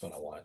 That's what I want.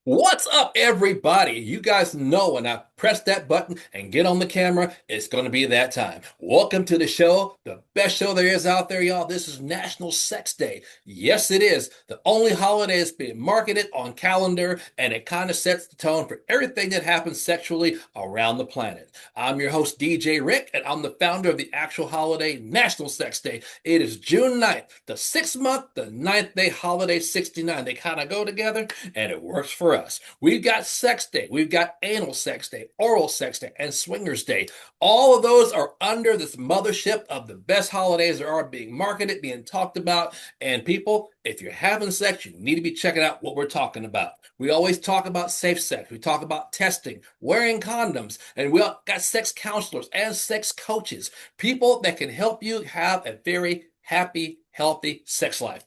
What's up, everybody? You guys know when I press that button and get on the camera, it's going to be that time. Welcome to the show, the best show there is out there, y'all. This is National Sex Day. Yes, it is. The only holiday that's being marketed on calendar, and it kind of sets the tone for everything that happens sexually around the planet. I'm your host, DJ Rick, and I'm the founder of the actual holiday, National Sex Day. It is June 9th, the sixth month, the ninth day holiday 69. They kind of go together, and it works for us. We've got Sex Day, we've got Anal Sex Day, Oral Sex Day, and Swingers Day. All of those are under this mothership of the best holidays that are being marketed, being talked about. And people, if you're having sex, you need to be checking out what we're talking about. We always talk about safe sex. We talk about testing, wearing condoms, and we got sex counselors and sex coaches, people that can help you have a very happy, healthy sex life.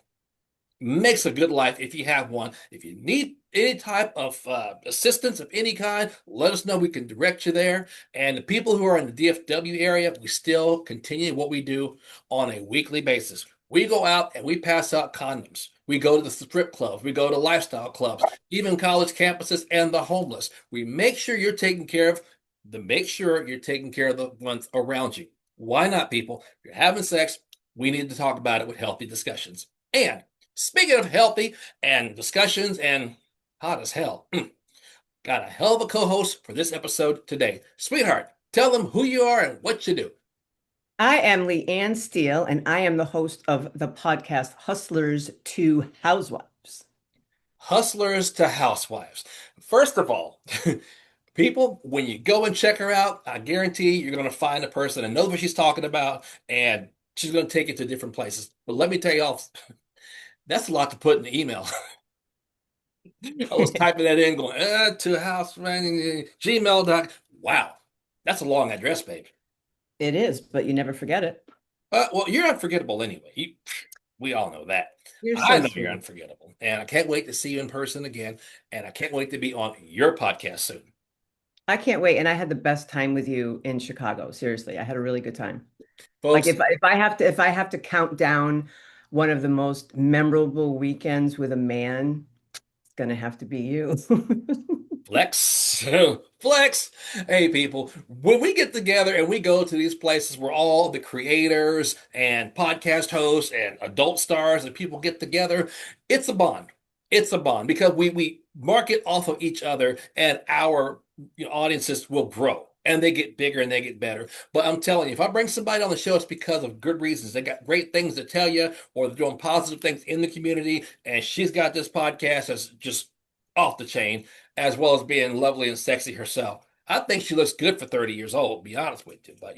Makes a good life if you have one. If you need any type of assistance of any kind, let us know. We can direct you there. And the people who are in the DFW area, we still continue what we do on a weekly basis. We go out and we pass out condoms. We go to the strip clubs. We go to lifestyle clubs, even college campuses and the homeless. We make sure you're taking care of the ones around you. Why not, people? If you're having sex, we need to talk about it with healthy discussions. And speaking of healthy and discussions and hot as hell, got a hell of a co-host for this episode today. Sweetheart, tell them who you are and what you do. I am Leigh Ann Steele, and I am the host of the podcast Hustlers to Housewives. Hustlers to housewives. First of all, people, when you go and check her out, I guarantee you're going to find a person that knows what she's talking about, and she's going to take you to different places. But let me tell you all, that's a lot to put in the email. I was typing that in, going to house gmail.com. Wow, that's a long address, baby. It is, but you never forget it. Well, you're unforgettable anyway. We all know that. You're I so know you're sweet. unforgettable, and I can't wait to see you in person again. And I can't wait to be on your podcast soon, I can't wait. And I had the best time with you in Chicago. Seriously, I had a really good time. Like folks. if I have to count down one of the most memorable weekends with a man, it's gonna have to be you. Flex, flex. Hey, people, when we get together and we go to these places where all the creators and podcast hosts and adult stars and people get together, it's a bond. It's a bond because we market off of each other, and our audiences will grow and they get bigger and they get better. But I'm telling you, if I bring somebody on the show, it's because of good reasons. They got great things to tell you, or they're doing positive things in the community. And she's got this podcast that's just off the chain, as well as being lovely and sexy herself. I think she looks good for 30 years old, to be honest with you. But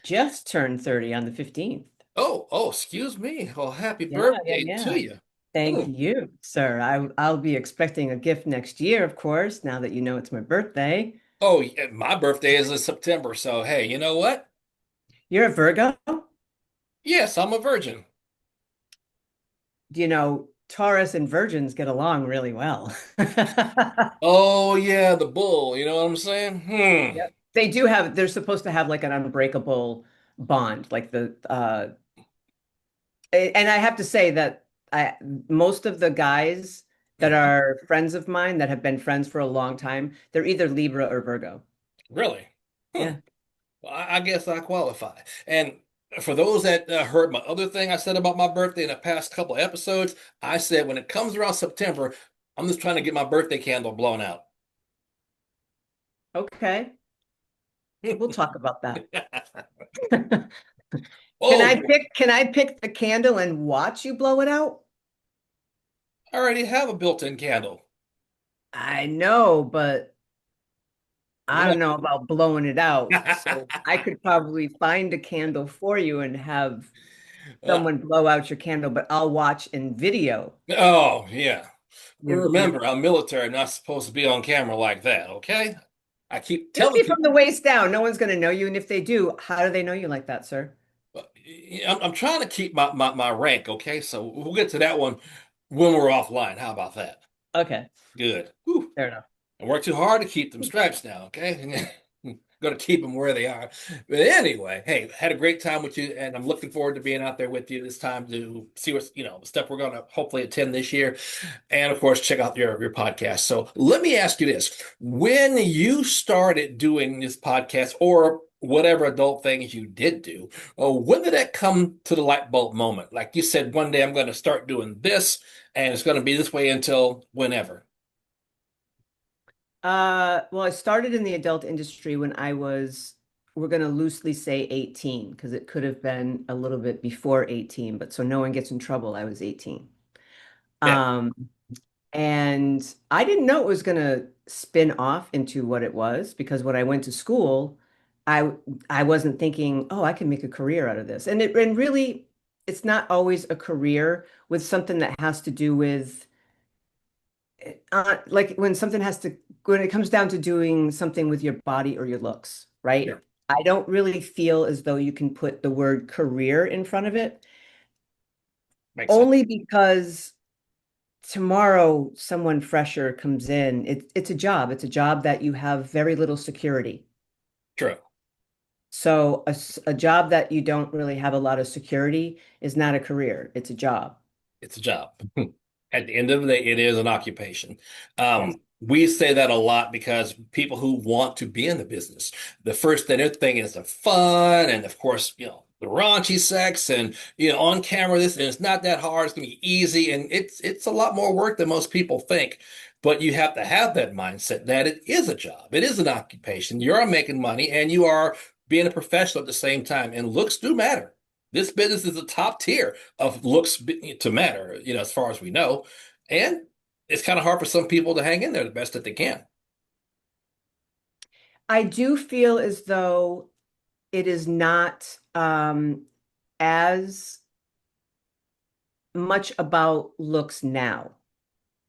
Just turned 30 on the 15th. oh, excuse me. Well, happy Yeah, yeah, birthday to yeah. you. Thank Mm. you, sir. I'll be expecting a gift next year, of course, now that you know it's my birthday. Oh, yeah, my birthday is in September, so hey, you know what? You're a Virgo? Yes, I'm a virgin. Taurus and Virgins get along really well. Oh yeah, the bull. You know what I'm saying? Yep. They're supposed to have like an unbreakable bond, like and I have to say that most of the guys that Mhm. are friends of mine that have been friends for a long time, they're either Libra or Virgo. Really? Huh. Yeah. Well, I guess I qualify. And for those that heard my other thing I said about my birthday in the past couple of episodes, I said when it comes around September, I'm just trying to get my birthday candle blown out. Okay. We'll talk about that. Can Oh, I pick the candle and watch you blow it out? I already have a built-in candle. I know, but You I want? don't know about blowing it out. So I could probably find a candle for you and have Uh, someone blow out your candle, but I'll watch in video. oh, yeah. You're Remember, I'm military. I'm not supposed to be on camera like that, okay? I keep Just telling be from people. the waist down. No one's going to know you. And if they do, how do they know you like that, sir? I'm trying to keep my rank, okay? So we'll get to that one when we're offline. How about that? Okay, Good. Whew. fair enough. I work too hard to keep them stripes now, okay? going to keep them where they are. But anyway, hey, had a great time with you, and I'm looking forward to being out there with you this time to see what's, the stuff we're going to hopefully attend this year. And of course, check out your podcast. So let me ask you this. When you started doing this podcast or whatever adult things you did do, when did that come to the light bulb moment? Like you said, one day I'm going to start doing this, and it's going to be this way until whenever. Well, I started in the adult industry when we're going to loosely say 18, because it could have been a little bit before 18, but so no one gets in trouble, I was 18. Yeah, Um, and I didn't know it was going to spin off into what it was, because when I went to school, I I wasn't thinking, oh, I can make a career out of this. And really, it's not always a career with something that has to do with like when it comes down to doing something with your body or your looks, right? sure. I don't really feel as though you can put the word career in front of it, Makes sense. only because tomorrow someone fresher comes in. It's a job. It's a job that you have very little security. True. So a job that you don't really have a lot of security is not a career. It's a job. It's a job. At the end of the day, it is an occupation. Yes. We say that a lot because people who want to be in the business, the first thing they're thinking is the fun, and of course, the raunchy sex, and on camera this, and it's not that hard. It's gonna be easy, and it's a lot more work than most people think. But you have to have that mindset that it is a job, it is an occupation. You are making money, and you are being a professional at the same time, and looks do matter. This business is the top tier of looks to matter, as far as we know. And it's kind of hard for some people to hang in there the best that they can. I do feel as though it is not as much about looks now,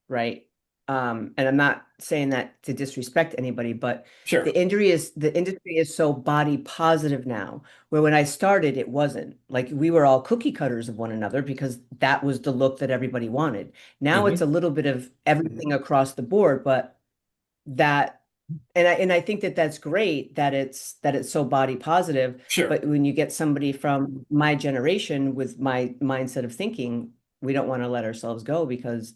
right? And I'm not saying that to disrespect anybody, but Sure. the industry is so body positive now, where when I started, it wasn't. Like we were all cookie cutters of one another because that was the look that everybody wanted. Now it's a Hmm. little bit of everything across the board, but that and I think that that's great that it's so body positive. Sure. But when you get somebody from my generation with my mindset of thinking, we don't want to let ourselves go because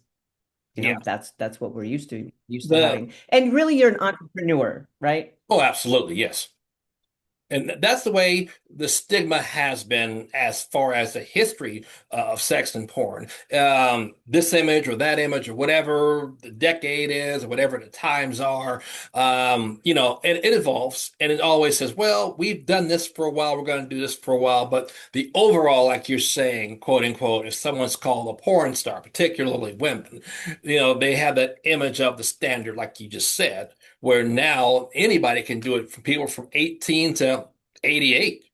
Yeah. that's what we're used to The having. And really, you're an entrepreneur, right? Oh, absolutely, yes. And that's the way the stigma has been as far as the history of sex and porn. This image or that image or whatever the decade is or whatever the times are, it evolves and it always says, well, we've done this for a while, we're going to do this for a while. But the overall, like you're saying, quote unquote, if someone's called a porn star, particularly women, they have that image of the standard, like you just said, where now anybody can do it for people from 18 to 88.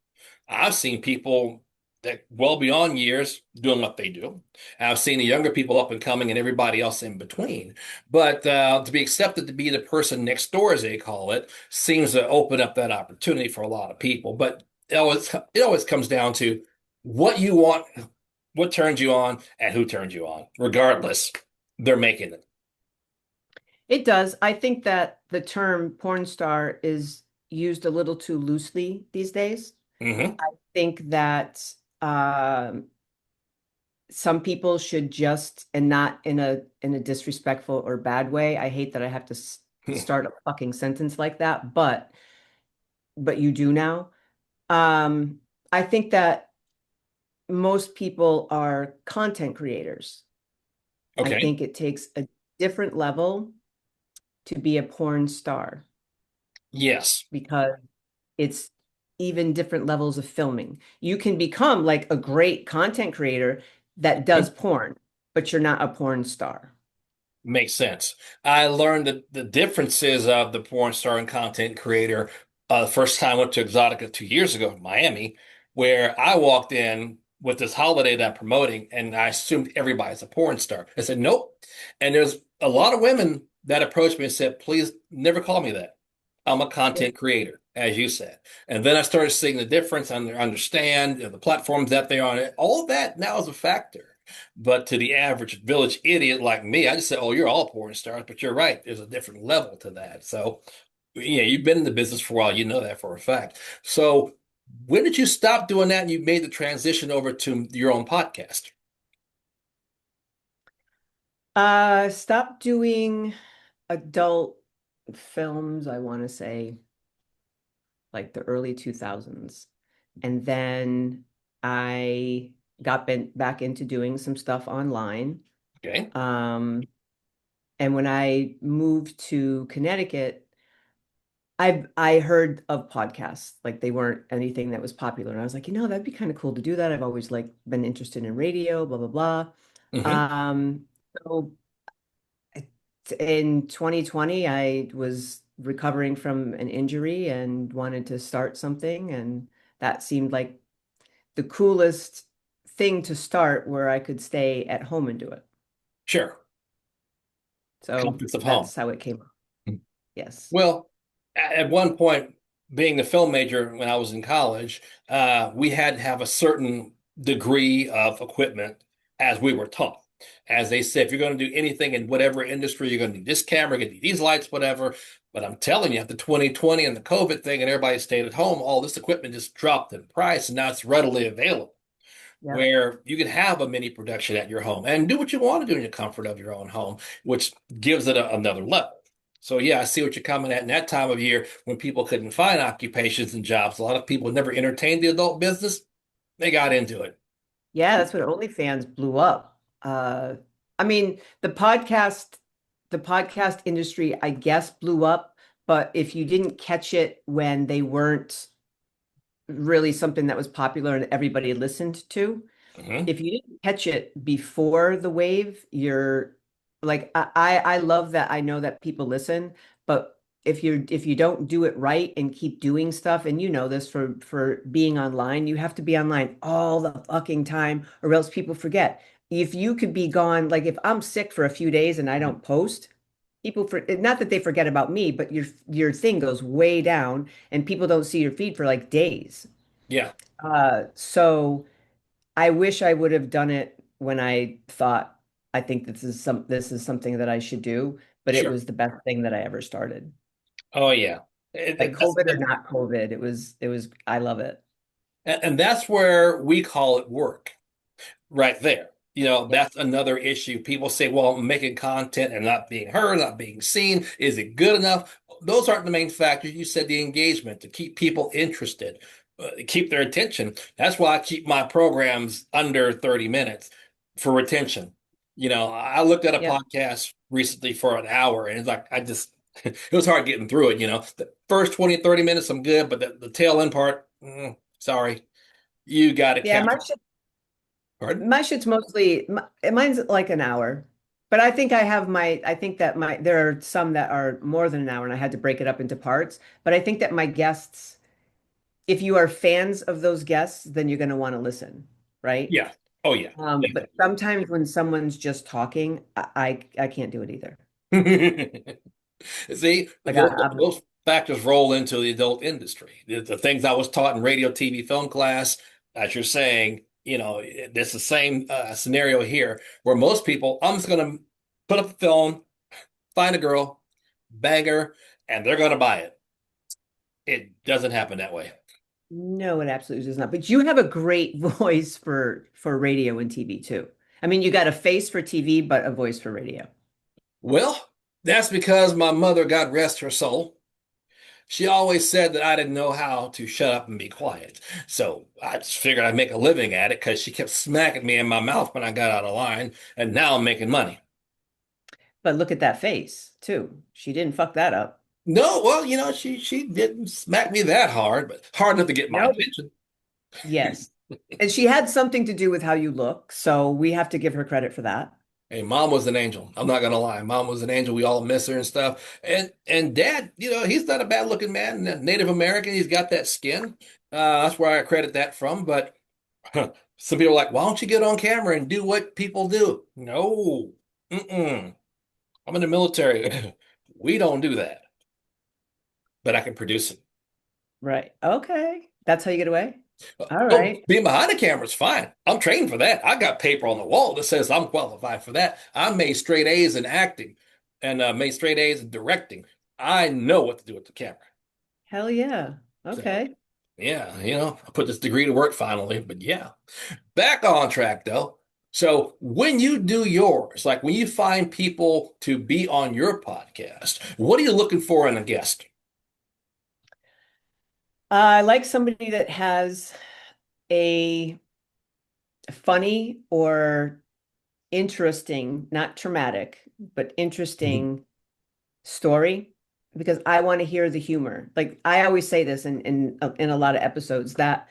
I've seen people that well beyond years doing what they do. I've seen the younger people up and coming and everybody else in between. But to be accepted to be the person next door, as they call it, seems to open up that opportunity for a lot of people. But it always comes down to what you want, what turns you on, and who turns you on. Regardless, they're making it. It does. I think that the term porn star is used a little too loosely these days. Hmm. I think that some people should just, and not in a disrespectful or bad way. I hate that I have to start a fucking sentence like that, but you do now. Um, I think that most people are content creators. I Okay. think it takes a different level to be a porn star Yes. because it's even different levels of filming. You can become like a great content creator that does porn, but you're not a porn star. Makes sense. I learned the differences of the porn star and content creator the first time I went to Exotica 2 years ago in Miami, where I walked in with this holiday that I'm promoting, and I assumed everybody's a porn star. I said, nope. And there's a lot of women that approached me and said, please never call me that. I'm a Yeah. content creator, as you said. And then I started seeing the difference and understand the platforms that they're on. All that now is a factor. But to the average village idiot like me, I just say, "Oh, you're all porn stars," but you're right. There's a different level to that. So Yeah, you've been in the business for a while. You know that for a fact. So when did you stop doing that and you made the transition over to your own podcast? Stopped doing adult films, I want to say like the early 2000s. And then I got back into doing some stuff online. Okay. Um, and when I moved to Connecticut, I heard of podcasts, like they weren't anything that was popular. And I was like, that'd be kind of cool to do that. I've always like been interested in radio, blah, blah, blah. Hmm. So in 2020, I was recovering from an injury and wanted to start something. And that seemed like the coolest thing to start where I could stay at home and do it. Sure. So Comforts of home. that's how it came up. Yes. Well, at one point, being the film major when I was in college, we had to have a certain degree of equipment as we were taught. As they said, if you're going to do anything in whatever industry, you're going to need this camera, you're going to need these lights, whatever. But I'm telling you, after 2020 and the COVID thing and everybody stayed at home, all this equipment just dropped in price and now it's readily available Yeah. where you can have a mini production at your home and do what you want to do in the comfort of your own home, which gives it another level. So yeah, I see what you're coming at in that time of year when people couldn't find occupations and jobs. A lot of people never entertained the adult business. They got into it. Yeah, that's what OnlyFans blew up. I mean, the podcast industry, I guess, blew up, but if you didn't catch it when they weren't really something that was popular and everybody listened to, Hmm. if you didn't catch it before the wave, you're like I love that I know that people listen, but if you don't do it right and keep doing stuff, and you know this for being online, you have to be online all the fucking time, or else people forget. If you could be gone, like if I'm sick for a few days and I don't post, people for not that they forget about me, but your thing goes way down and people don't see your feed for like days. Yeah, So I wish I would have done it when I thought I think this is something that I should do, but it sure. was the best thing that I ever started. Oh yeah. Like That's, COVID or not COVID, it was I love it. and that's where we call it work. Right there. Yep. That's another issue. People say, well, making content and not being heard, not being seen, is it good enough? Those aren't the main factors. You said the engagement to keep people interested, keep their attention. That's why I keep my programs under 30 minutes for retention. I looked at a Yep. podcast recently for an hour and it's like, it was hard getting through it. The first 20, 30 minutes, I'm good, but the tail end part, sorry, you got to Yeah, capture. Pardon? my shit's mostly mine's like an hour. But I think that there are some that are more than an hour and I had to break it up into parts. But I think that my guests, if you are fans of those guests, then you're going to want to listen, right? Yeah. Oh, yeah. But sometimes when someone's just talking, I can't do it either. See, Like those factors roll into the adult industry. The things I was taught in radio, TV, film class, as you're saying, it's the same scenario here where most people, I'm just going to put up the film, find a girl, bang her, and they're going to buy it. It doesn't happen that way. no, it absolutely does not. But you have a great voice for radio and TV too. I mean, you got a face for TV, but a voice for radio. Well, that's because my mother, God rest her soul, she always said that I didn't know how to shut up and be quiet. So I just figured I'd make a living at it because she kept smacking me in my mouth when I got out of line, and now I'm making money. But look at that face too. She didn't fuck that up. No, well, she didn't smack me that hard, but hard enough to get my Nope. attention. Yes. And she had something to do with how you look, so we have to give her credit for that. Hey, mom was an angel. I'm not gonna lie. Mom was an angel. We all miss her and stuff. And dad, he's not a bad looking man. Native American. He's got that skin. That's where I credit that from. But some people are like, why don't you get on camera and do what people do? No. Mm-mm. I'm in the military. We don't do that. But I can produce it. Right. Okay. That's how you get away? All Oh, right. being behind the camera is fine. I'm trained for that. I got paper on the wall that says I'm qualified for that. I made straight A's in acting and made straight A's in directing. I know what to do with the camera. Hell yeah. So Okay. yeah, I put this degree to work finally. But yeah, back on track though. So when you do yours, like when you find people to be on your podcast, what are you looking for in a guest? I like somebody that has a funny or interesting, not traumatic, but interesting story because I want to hear the humor. Like I always say this in a lot of episodes that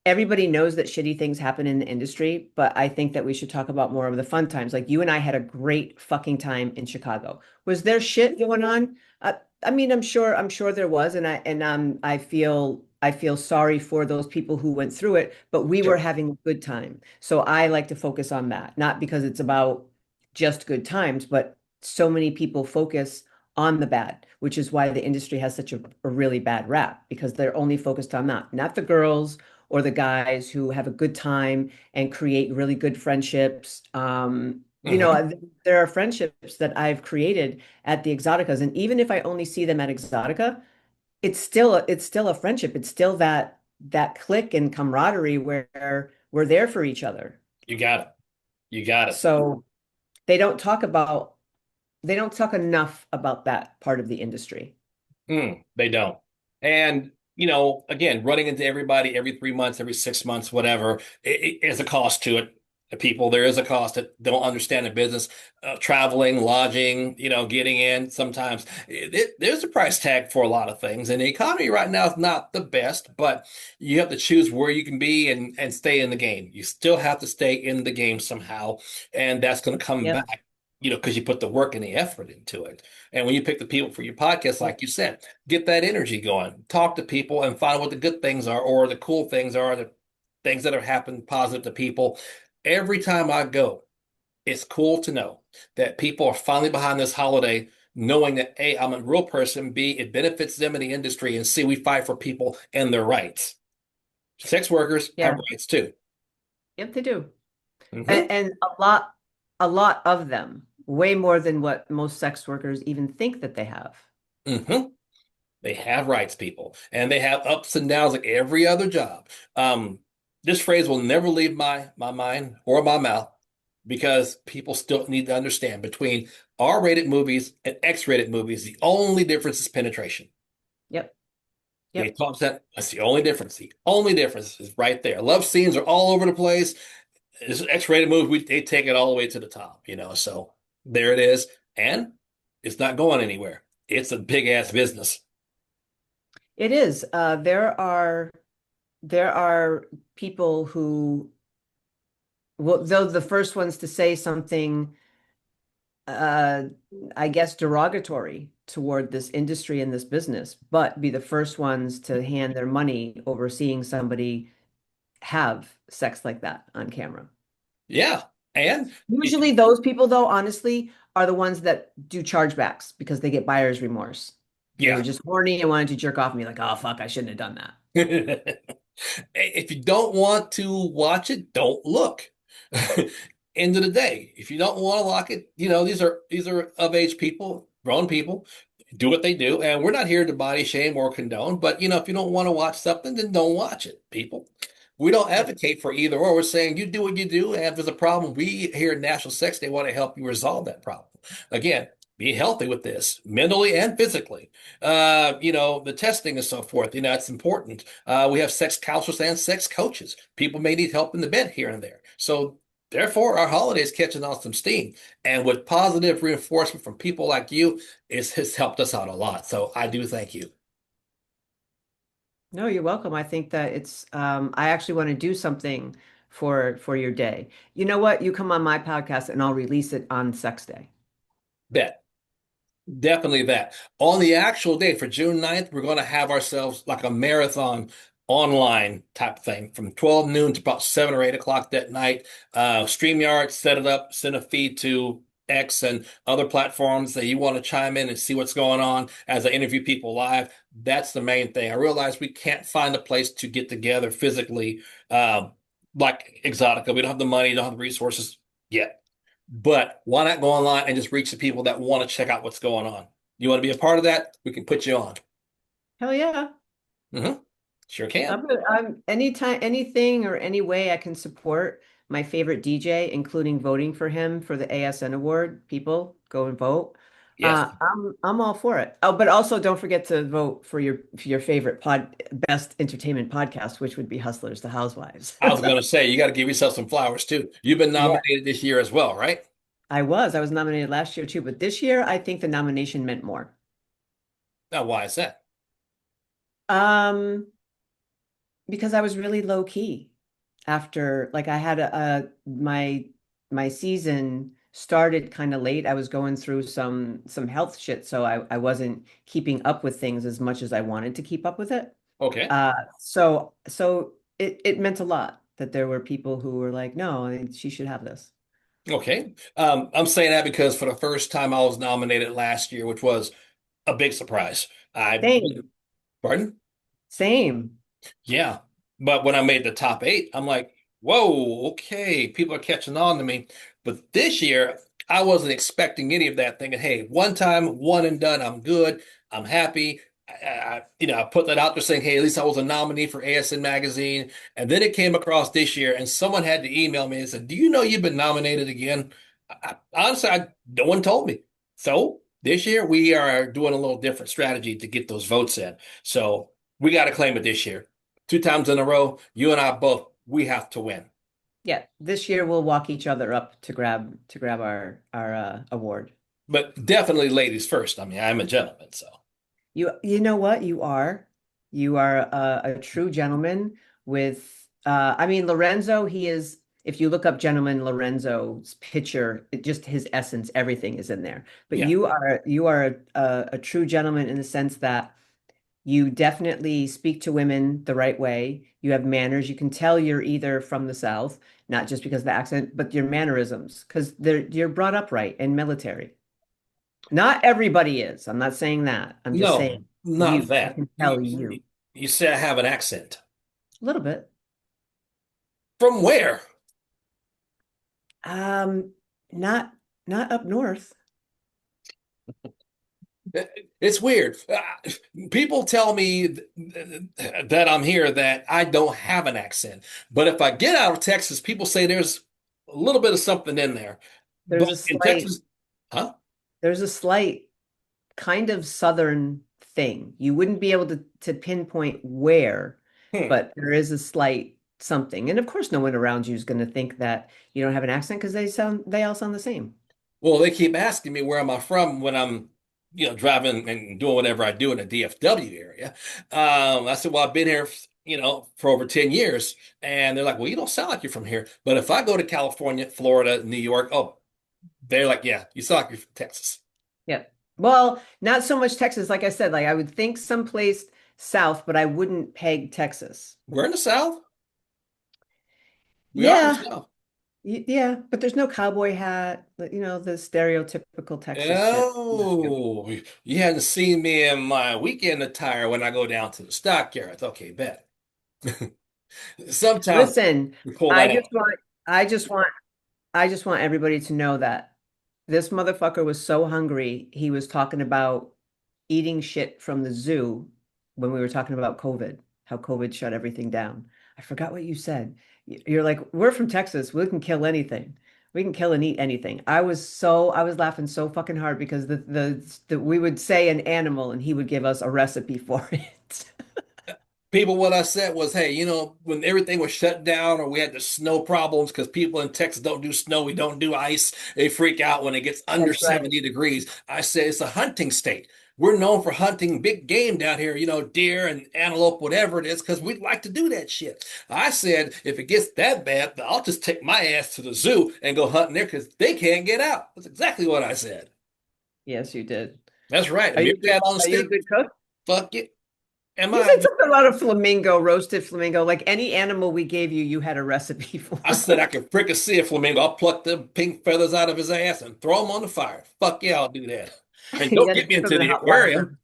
everybody knows that shitty things happen in the industry, but I think that we should talk about more of the fun times. Like you and I had a great fucking time in Chicago. Was there shit going on? I mean, I'm sure there was, I feel sorry for those people who went through it, but we were Sure. having a good time. So I like to focus on that, not because it's about just good times, but so many people focus on the bad, which is why the industry has such a really bad rap because they're only focused on that, not the girls or the guys who have a good time and create really good friendships. Hmm. There are friendships that I've created at the Exoticas, and even if I only see them at Exotica, it's still a friendship. It's still that click and camaraderie where we're there for each other. You got it. You got it. So they don't talk about they don't talk enough about that part of the industry. They don't. And, again, running into everybody every 3 months, every 6 months, whatever, it is a cost to it. The people, there is a cost that don't understand the business, traveling, lodging, getting in. Sometimes there's a price tag for a lot of things. And the economy right now is not the best, but you have to choose where you can be and stay in the game. You still have to stay in the game somehow. And that's going to come Yep. back, because you put the work and the effort into it. And when you pick the people for your podcast, Yep. like you said, get that energy going. Talk to people and find what the good things are or the cool things are, the things that have happened positive to people. Every time I go, it's cool to know that people are finally behind this holiday, knowing that A, I'm a real person, B, it benefits them in the industry, and C, we fight for people and their rights. Sex workers have Yeah. rights too. Yep, they do. Hmm. And a lot of them, way more than what most sex workers even think that they have. Hmm. They have rights, people, and they have ups and downs like every other job. Um, this phrase will never leave my mind or my mouth because people still need to understand between R-rated movies and X-rated movies, the only difference is penetration. Yep. They Yep. taught that that's the only difference. The only difference is right there. Love scenes are all over the place. This X-rated movie, they take it all the way to the top. So there it is, and it's not going anywhere. It's a big ass business. It is. There are people who well, though the first ones to say something uh I guess derogatory toward this industry and this business, but be the first ones to hand their money over seeing somebody have sex like that on camera. Yeah. And if Usually those people though, honestly, are the ones that do chargebacks because they get buyer's remorse. They were yeah. just horny and wanted to jerk off and be like, oh fuck, I shouldn't have done that. If you don't want to watch it, don't look. End of the day, if you don't want to lock it, these are of age people, grown people, do what they do, and we're not here to body shame or condone. But if you don't want to watch something, then don't watch it, people. We don't Yep. advocate for either or. We're saying you do what you do, and if there's a problem, we here at National Sex Day want to help you resolve that problem. Again, be healthy with this, mentally and physically. The testing and so forth. It's important. We have sex counselors and sex coaches. People may need help in the bed here and there. So therefore, our holiday is catching on some steam. And with positive reinforcement from people like you, it's helped us out a lot. So I do thank you. No, you're welcome. I think that it's I actually want to do something for your day. You know what? You come on my podcast and I'll release it on Sex Day. Bet. Definitely that. On the actual day for June 9th, we're going to have ourselves like a marathon online type thing from 12 noon to about 7 or 8 o'clock that night. StreamYard, set it up, send a feed to X and other platforms that you want to chime in and see what's going on as I interview people live. That's the main thing. I realize we can't find a place to get together physically, uh, like Exotica. We don't have the money, don't have the resources yet. But why not go online and just reach the people that want to check out what's going on? You want to be a part of that? We can put you on. Hell yeah. Hmm. Sure can. I'm anytime, anything or any way I can support my favorite DJ, including voting for him for the ASN award. People go and vote. Yes. I'm all for it. Oh, but also don't forget to vote for your favorite best entertainment podcast, which would be Hustlers to Housewives. I was going to say, you got to give yourself some flowers too. You've been Yeah, nominated this year as well, right? I was nominated last year too, but this year I think the nomination meant more. Now, why is that? Um, because I was really low key after like I had my season started kind of late. I was going through some health shit, so I wasn't keeping up with things as much as I wanted to keep up with it. Okay. So it meant a lot that there were people who were like, no, she should have this. Okay. I'm saying that because for the first time I was nominated last year, which was a big surprise. I, Same, pardon? same. Yeah. But when I made the top eight, I'm like, whoa, okay, people are catching on to me. But this year, I wasn't expecting any of that, thinking, hey, one time, one and done, I'm good, I'm happy. I put that out there saying, hey, at least I was a nominee for ASN magazine. And then it came across this year, and someone had to email me and said, do you know you've been nominated again? Honestly, no one told me. So this year, we are doing a little different strategy to get those votes in. So we got to claim it this year. Two times in a row, you and I both, we have to win. Yeah, this year we'll walk each other up to grab our award. But definitely ladies first. I mean, I'm a gentleman, so You know what? You are a true gentleman with I mean Lorenzo, he is if you look up gentleman Lorenzo's picture, just his essence, everything is in there. But yeah. you are a true gentleman in the sense that you definitely speak to women the right way. You have manners. You can tell you're either from the South, not just because of the accent, but your mannerisms, because you're brought up right and military. Not everybody is. I'm not saying that. I'm just No, saying not you. I that. can You, tell you, you you say I have an accent. a little bit. From where? Um, not not up north. It's weird. People tell me that I'm here that I don't have an accent. But if I get out of Texas, people say there's a little bit of something in there. There's But a in slight Texas, huh? there's a slight kind of southern thing. You wouldn't be able to pinpoint where, Hmm. but there is a slight something. And of course, no one around you is going to think that you don't have an accent because they all sound the same. Well, they keep asking me where am I from when I'm, driving and doing whatever I do in the DFW area. I said, well, I've been here, for over 10 years. And they're like, well, you don't sound like you're from here. But if I go to California, Florida, New York, oh, they're like, yeah, you sound like you're from Texas. Yeah. Well, not so much Texas. Like I said, like I would think someplace south, but I wouldn't peg Texas. We're in the South. We are in the Yeah, South. Yeah, but there's no cowboy hat, the stereotypical Texas shit. Oh, you hadn't seen me in my weekend attire when I go down to the stockyards. Okay, bet. Sometimes Listen, we pull I that just out. want, I just want, I just want everybody to know that this motherfucker was so hungry, he was talking about eating shit from the zoo when we were talking about COVID, how COVID shut everything down. I forgot what you said. You're like, we're from Texas. We can kill anything. We can kill and eat anything. I was laughing so fucking hard because the we would say an animal and he would give us a recipe for it. People, what I said was, hey, when everything was shut down or we had the snow problems because people in Texas don't do snow, we don't do ice. They freak out when it gets under That's right. 70 degrees. I said it's a hunting state. We're known for hunting big game down here, deer and antelope, whatever it is, because we'd like to do that shit. I said, if it gets that bad, I'll just take my ass to the zoo and go hunting there because they can't get out. That's exactly what I said. Yes, you did. That's right. A Are you good? meerkat on a Are you a stick? good cook? Fuck it. Am You I? said something about a flamingo, roasted flamingo. Like any animal we gave you, you had a recipe I for. said I could fricassee a flamingo. I'll pluck the pink feathers out of his ass and throw him on the fire. Fuck yeah, I'll do that. And You don't got to get me put them into in the hot water. aquarium.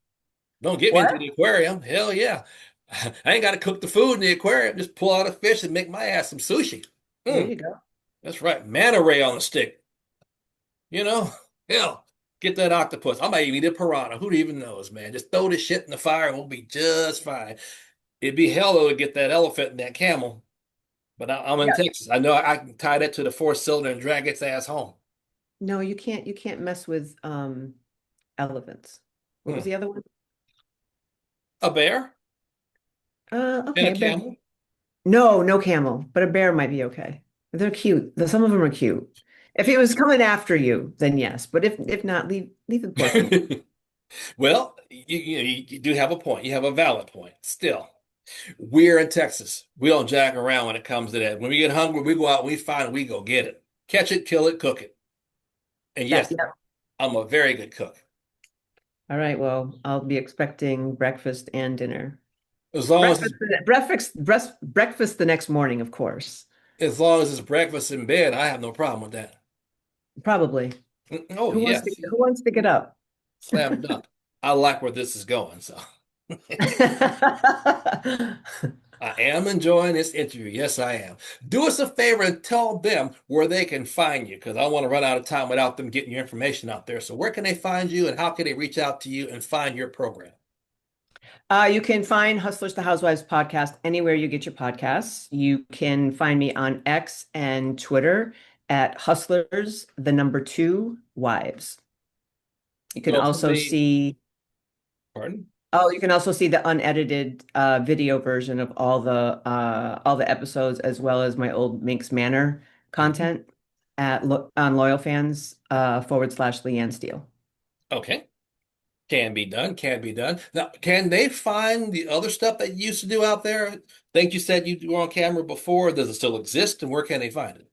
Don't get me What? into the aquarium. Hell yeah. I ain't got to cook the food in the aquarium. Just pull out a fish and make my ass some sushi. There Mm, you go. that's right. Manta ray on a stick. You know? Hell. Get that octopus. I might even eat a piranha. Who even knows, man? Just throw this shit in the fire and we'll be just fine. It'd be hell though to get that elephant and that camel. But I'm in Yeah. Texas. I know I can tie that to the four-cylinder and drag its ass home. No, you can't mess with elephants. What was Hmm. the other one? A bear and a Okay, bear. camel. No, no camel, but a bear might be okay. They're cute. Some of them are cute. If it was coming after you, then yes. But if not, leave the poor thing. Well, you do have a point. You have a valid point. Still, we're in Texas. We don't jack around when it comes to that. When we get hungry, we go out, we find it, we go get it. Catch it, kill it, cook it. And That, yes, yeah. I'm a very good cook. All right, well, I'll be expecting breakfast and dinner. As long as Breakfast, breakfast the next morning, of course. it's breakfast in bed, I have no problem with that. Probably. Oh yes, Who wants to get up? slam dunk. I like where this is going, so I am enjoying this interview. Yes, I am. Do us a favor and tell them where they can find you, because I want to run out of time without them getting your information out there. So where can they find you, and how can they reach out to you and find your program? You can find Hustlers to Housewives podcast anywhere you get your podcasts. You can find me on X and Twitter at Hustlers, the number two wives. You can Those will also be, see, pardon? oh, you can also see the unedited video version of all the episodes, as well as my old Minx Manor Mhm. content on Loyal Fans / Leigh Ann Steele. Okay. Can be done, can be done. Now, can they find the other stuff that you used to do out there? I think you said you were on camera before. Does it still exist, and where can they find it?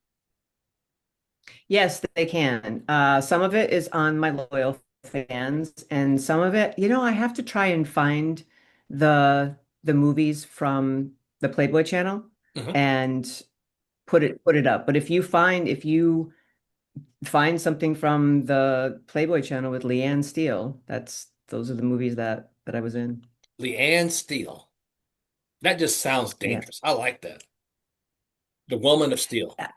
Yes, they can. Some of it is on my loyal fans, and some of it, I have to try and find the movies from the Playboy channel Mhm. and put it up. But if you find something from the Playboy channel with Leigh Ann Steele, those are the movies that I was in. Leigh Ann Steele. That just sounds Yes. dangerous. I like that. The Woman of Steel. I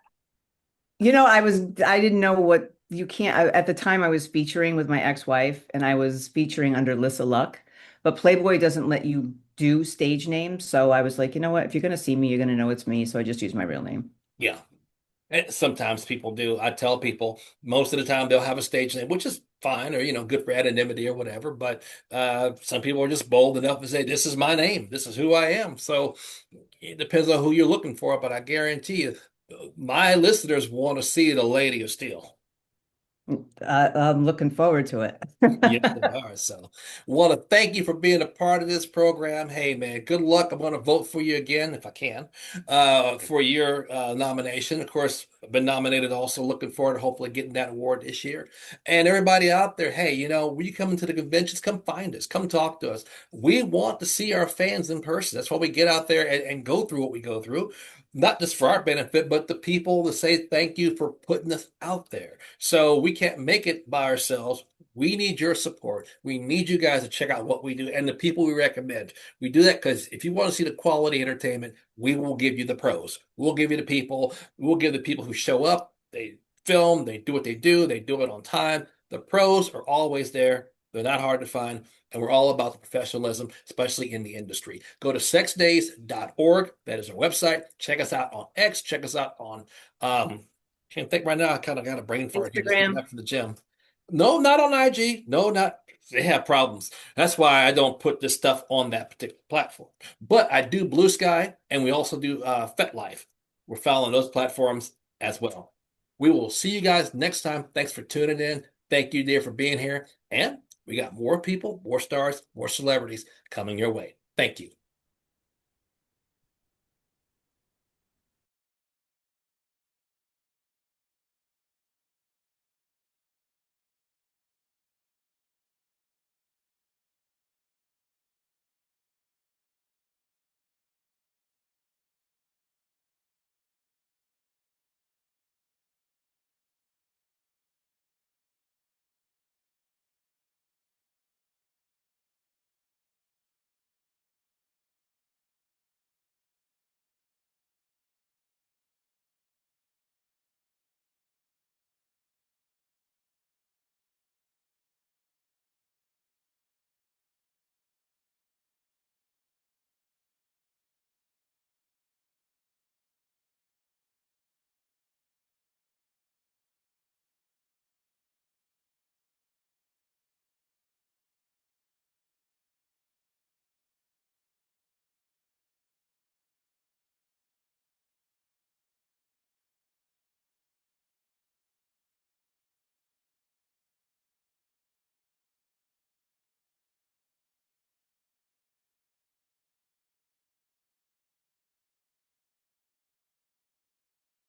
didn't know what you can't. At the time, I was featuring with my ex-wife, and I was featuring under Lissa Luck, but Playboy doesn't let you do stage names. So I was like, you know what? If you're gonna see me, you're gonna know it's me. So I just use my real name. Yeah. And sometimes people do. I tell people most of the time they'll have a stage name, which is fine or, good for anonymity or whatever. But some people are just bold enough to say, this is my name. This is who I am. So it depends on who you're looking for. But I guarantee you, my listeners want to see the Lady of Steel. I'm looking forward to it. Yes, they are. So, want to thank you for being a part of this program. Hey, man, good luck. I'm going to vote for you again if I can for your nomination. Of course, I've been nominated also. Looking forward to hopefully getting that award this year. And everybody out there, hey, when you come into the conventions, come find us, come talk to us. We want to see our fans in person. That's why we get out there and go through what we go through. Not just for our benefit, but the people to say thank you for putting us out there. So we can't make it by ourselves. We need your support. We need you guys to check out what we do and the people we recommend. We do that because if you want to see the quality entertainment, we will give you the pros. We'll give you the people. We'll give the people who show up. They film. They do what they do. They do it on time. The pros are always there. They're not hard to find. And we're all about the professionalism, especially in the industry. Go to sexdays.org. That is our website. Check us out on X. Check us out on, can't think right now. I kind of got a brain fart here. Just getting Instagram. back from the gym. No, not on IG. No, not. They have problems. That's why I don't put this stuff on that particular platform. But I do Blue Sky, and we also do FetLife. We're following those platforms as well. We will see you guys next time. Thanks for tuning in. Thank you, dear, for being here. And we got more people, more stars, more celebrities coming your way. Thank you.